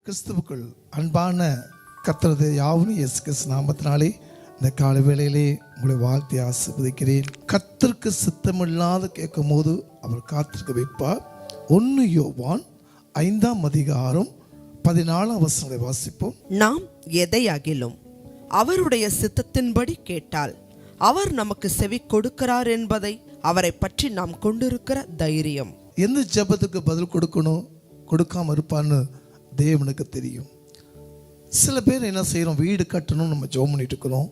கிறிஸ்துவுக்குள் அன்பான கர்த்தரது யாவும் இயேசு கிறிஸ்து நாமத்தினாலே இந்த காலை வேளையிலே உங்களை வாழ்த்தி ஆசீர்வதிக்கிறேன். கர்த்தருக்கு சித்தமில்லாத கேட்கும் போது அவர் காத்திருக்க வைப்பார். 1 யோவான் 5:14 வாசிப்போம். நாம் எதையாகிலும் அவருடைய சித்தத்தின்படி கேட்டால் அவர் நமக்கு செவி கொடுக்கிறார் என்பதை அவரை பற்றி நாம் கொண்டிருக்கிற தைரியம். எந்த ஜெபத்துக்கு பதில் கொடுக்கணும், கொடுக்காம இருப்பான்னு தேவனுக்கு தெரியும். சில பேர் என்ன செய்கிறோம், வீடு கட்டணும் நம்ம ஜெபம் பண்ணிட்டு இருக்கிறோம்,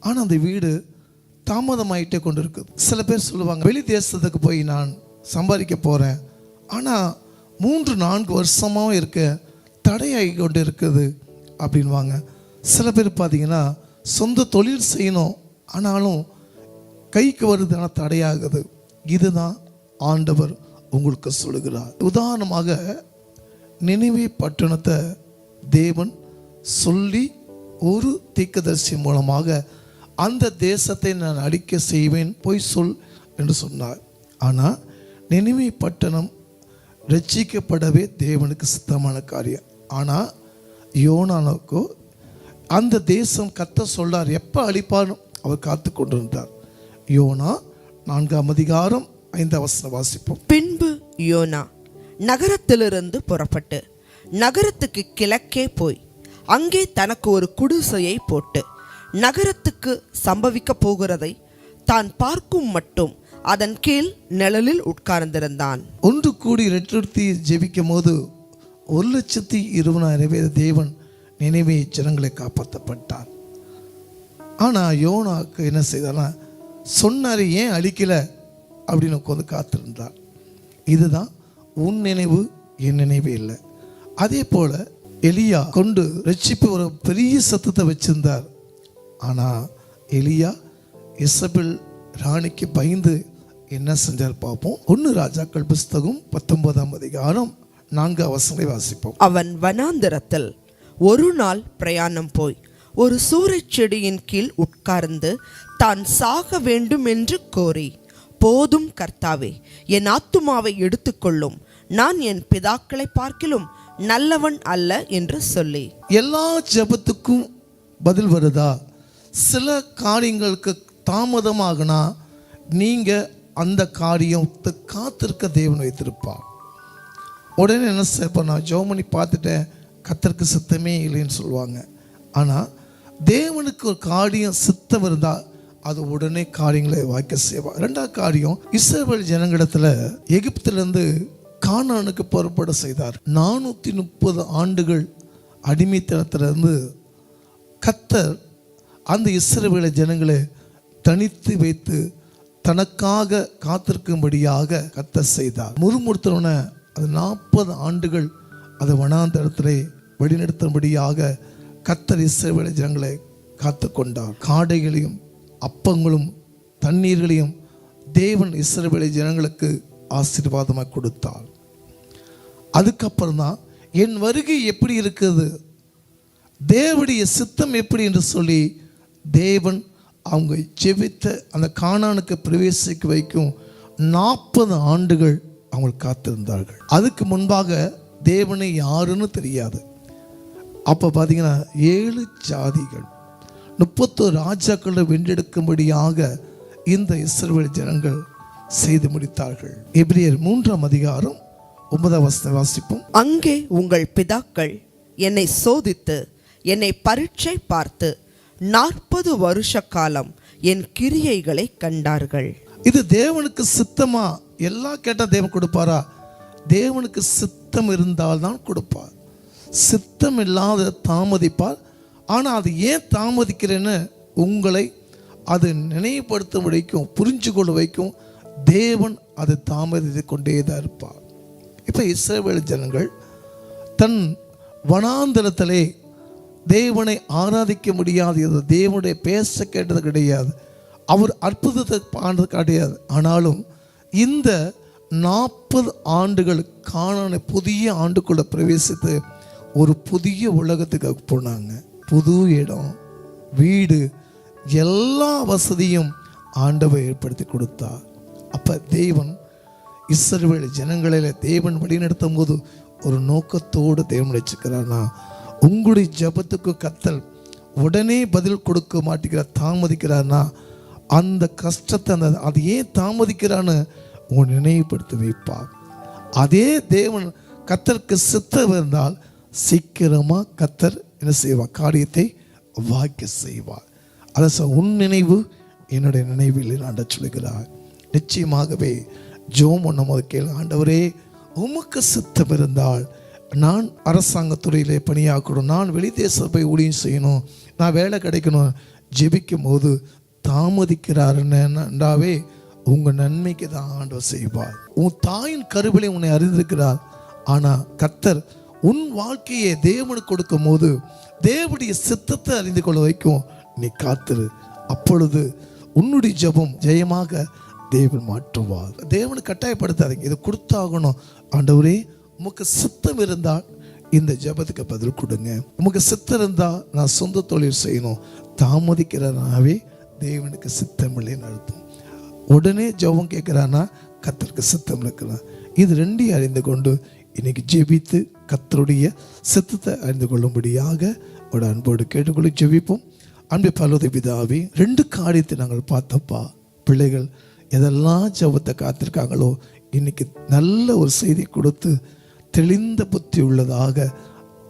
ஆனால் அந்த வீடு தாமதமாயிட்டே கொண்டு இருக்குது. சில பேர் சொல்லுவாங்க, வெளி தேசத்துக்கு போய் நான் சம்பாதிக்க போகிறேன், ஆனால் 3-4 வருஷமாக இருக்க தடையாகி கொண்டு இருக்குது அப்படின்வாங்க. சில பேர் பார்த்தீங்கன்னா சொந்த தொழில் செய்யணும், ஆனாலும் கைக்கு வருது ஆனால் தடையாகுது. இதுதான் ஆண்டவர் உங்களுக்கு சொல்லுகிறார். உதாரணமாக நினிவே பட்டணத்தை தேவன் சொல்லி ஒரு தீர்க்கதரிசி மூலமாக அந்த தேசத்தை நான் அழிக்க செய்வேன், போய் சொல் என்று சொன்னார். ஆனால் நினிவே பட்டணம் ரட்சிக்கப்படவே தேவனுக்கு சித்தமான காரியம். ஆனால் யோனானுக்கோ அந்த தேசம் கத்த சொல்றார், எப்போ அழிப்பான்னு அவர் காத்து கொண்டிருந்தார். யோனா 4:5 வாசிப்போம். பின்பு யோனா நகரத்திலிருந்து புறப்பட்டு நகரத்துக்கு கிழக்கே போய் அங்கே தனக்கு ஒரு குடிசையை போட்டு நகரத்துக்கு சம்பவிக்க போகிறதை தான் பார்க்கும் மட்டும் அதன் கீழ் நிழலில் உட்கார்ந்திருந்தான். ஒன்று கூடி ரெட்டி ஜெபிக்கும் போது 1,20,000 பேர் தேவன் நினைவே ஜனங்களை காப்பாற்றப்பட்டார். ஆனால் யோனாக்கு என்ன செய்தார்னா, சொன்னார் ஏன் அழிக்கல அப்படின்னு உட்காந்து காத்திருந்தார். இதுதான் உன் நினைவு என் நினைவு இல்லை. அதே போல எலியா கொண்டு ரட்சிப்பு ஒரு பெரிய சத்தத்தை வச்சிருந்தார். ஆனால் எலியா இசபெல் ராணிக்கு பயந்து என்ன செஞ்சார் பார்ப்போம். 1 ராஜாக்கள் புஸ்தகம் 19:4 வாசிப்போம். அவன் வனாந்திரத்தில் ஒரு நாள் பிரயாணம் போய் ஒரு சூரைச் செடியின் கீழ் உட்கார்ந்து தான் சாக வேண்டும் என்று கோரி, போதும் கர்த்தாவே, என் ஆத்துமாவை எடுத்துக்கொள்ளும், நான் என் பிதாக்களை பார்க்கிலும் நல்லவன் அல்ல என்று சொல்லி. எல்லா ஜெபத்துக்கும் பதில் வருதா? சில காரியங்களுக்கு தாமதமாகனா நீங்க அந்த காரியத்தை காத்திருக்க தேவன் வைத்திருப்பார். உடனே என்ன செய்ய, நான் ஜெபம் பண்ணி பார்த்துட்டேன், கர்த்தருக்கு சித்தமே இல்லைன்னு சொல்லுவாங்க. ஆனால் தேவனுக்கு ஒரு காரியம் சித்தம் இருந்தால் அது உடனே காரியங்களை வாய்க்க செய்வார். 2வது காரியம், இஸ்ரவேல் ஜனங்களிடத்தில் எகிப்திலிருந்து கானானுக்கு புறப்பட செய்தார். 430 ஆண்டுகள் அடிமைத்தனத்திலிருந்து கர்த்தர் அந்த இஸ்ரவேல் ஜனங்களை தனித்து வைத்து தனக்காக காத்திருக்கும்படியாக கர்த்தர் செய்தார். முறுமுறுத்தன அது 40 ஆண்டுகள் அதை வனாந்தரத்திலே வழிநடத்தும்படியாக கர்த்தர் இஸ்ரவேல் ஜனங்களை காத்து கொண்டார். காடைகளையும் அப்பங்களும் தண்ணீர்களையும் தேவன் இஸ்ரவேல் ஜனங்களுக்கு ஆசீர்வாதமாக கொடுத்தார். அதுக்கப்புறம் தான் என் வருகை எப்படி இருக்குது, தேவனுடைய சித்தம் எப்படி என்று சொல்லி தேவன் அவங்க ஜெபித்த அந்த கானானுக்கு பிரவேசிக்க வைக்கும் 40 ஆண்டுகள் அவங்க காத்திருந்தார்கள். அதுக்கு முன்பாக தேவனை யாருன்னு தெரியாது. அப்போ பார்த்தீங்கன்னா 7 ஜாதிகள் 31 ராஜாக்களை வென்றெடுக்கும்படியாக இந்த இஸ்ரவேல் ஜனங்கள் செய்து முடித்தார்கள். எபிரேயர் 3:9 வாசிப்போம். அங்கே உங்கள் பிதாக்கள் என்னை சோதித்து என்னை பரீட்சை பார்த்து 40 வருஷ காலம் என் கிரியைகளை கண்டார்கள். இது தேவனுக்கு சித்தமா? எல்லாம் கேட்டால் தேவன் கொடுப்பாரா? தேவனுக்கு சித்தம் இருந்தால் தான் கொடுப்பார். சித்தம் இல்லாத தாமதிப்பார். ஆனால் அது ஏன் தாமதிக்கிறேன்னு உங்களை அது நினைவுபடுத்த வைக்கும், புரிஞ்சு கொள்ள வைக்கும். தேவன் அதை தாமதித்து கொண்டே தான் இருப்பார். இப்போ இஸ்ரவேல் ஜனங்கள் தன் வனாந்தரத்திலே தேவனை ஆராதிக்க முடியாது, தேவனுடைய பேச கேட்டது கிடையாது, அவர் அற்புதத்தை ஆனது கிடையாது. ஆனாலும் இந்த 40 ஆண்டுகள் கானானை புதிய ஆண்டுக்குள்ள பிரவேசித்து ஒரு புதிய உலகத்துக்கு போனாங்க. புது இடம், வீடு, எல்லா வசதியும் ஆண்டவர் ஏற்படுத்தி கொடுத்தார். அப்போ தேவன் இஸ்ரவேல் ஜனங்களில் தேவன் வழிநடத்தும் போது ஒரு நோக்கத்தோடு தேவன் வச்சுக்கிறார்னா, உங்களுடைய ஜெபத்துக்கு கர்த்தர் உடனே பதில் கொடுக்க மாட்டேங்கிறார், தாமதிக்கிறார்னா, அந்த கஷ்டத்தை அது ஏன் தாமதிக்கிறான்னு உங்களை நினைவுபடுத்தி வைப்பார். அதே தேவன் கர்த்தருக்கு சித்தம் இருந்தால் சீக்கிரமா கர்த்தர் என்ன செய்வார்? காரியத்தை வாய்க்க செய்வார். அதை உன் நினைவு என்னுடைய நினைவில் ஆண்ட சொல்கிறார். நிச்சயமாகவே ஜெபம் பண்ணும்போது கேளு, ஆண்டவரே உமக்கு சித்தம் இருந்தால் நான் அரசாங்கத்துறையிலே பணியாக்கணும், நான் வெளிதேச போய் ஊழியம் செய்யணும், நான் வேலை கிடைக்கணும். ஜெபிக்கும் போது தாமதிக்கிறாருன்னாவே உங்கள் நன்மைக்கு தான் ஆண்டவர் செய்வார். உன் தாயின் கருவிலே உன்னை அறிந்திருக்கிறார். ஆனால் கர்த்தர் உன் வாழ்க்கையை தேவனுக்கு கொடுக்கும் போது தேவனுடைய சித்தத்தை அறிந்து கொள்ள வைக்கும். நீ காத்திரு, அப்பொழுது உன்னுடைய ஜெபம் ஜெயமாக தேவன் மாற்றுவார். தேவனுக்கு கட்டாயப்படுத்தாதீங்க, இது கொடுத்தாகணும். ஆண்டவரே உமக்கு சித்தம் இருந்தால் இந்த ஜெபத்துக்கு பதில் கொடுங்க, உமக்கு சித்தம் இருந்தால் நான் சொந்த தொழில் செய்யணும், தாமதிக்கிறனாவே தேவனுக்கு சித்தம் இல்லைன்னு அர்த்தம். உடனே ஜெபம் கேட்குறான்னா கர்த்தருக்கு சித்தம் இருக்கிறான். இது ரெண்டையும் அறிந்து கொண்டு இன்னைக்கு ஜெபித்து கர்த்தருடைய சித்தத்தை அறிந்து கொள்ளும்படியாக ஒரு அன்போடு கேட்டுக்கொள்ளி ஜெபிப்போம். அன்பு பரலோக பிதாவே, 2 காரியத்தை நாங்கள் பார்த்தப்பா. பிள்ளைகள் எதெல்லாம் ஜெபத்தை காத்திருக்காங்களோ இன்னைக்கு நல்ல ஒரு செய்தி கொடுத்து தெளிந்த புத்தி உள்ளதாக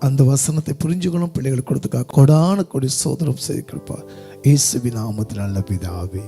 அந்த வசனத்தை புரிஞ்சுக்கணும் பிள்ளைகளுக்கு கொடுத்துக்கா. கொடான கொடி சோதனம் செய்து கொடுப்பா. இயேசுவின் நாமத்தில் நல்ல பிதாவே.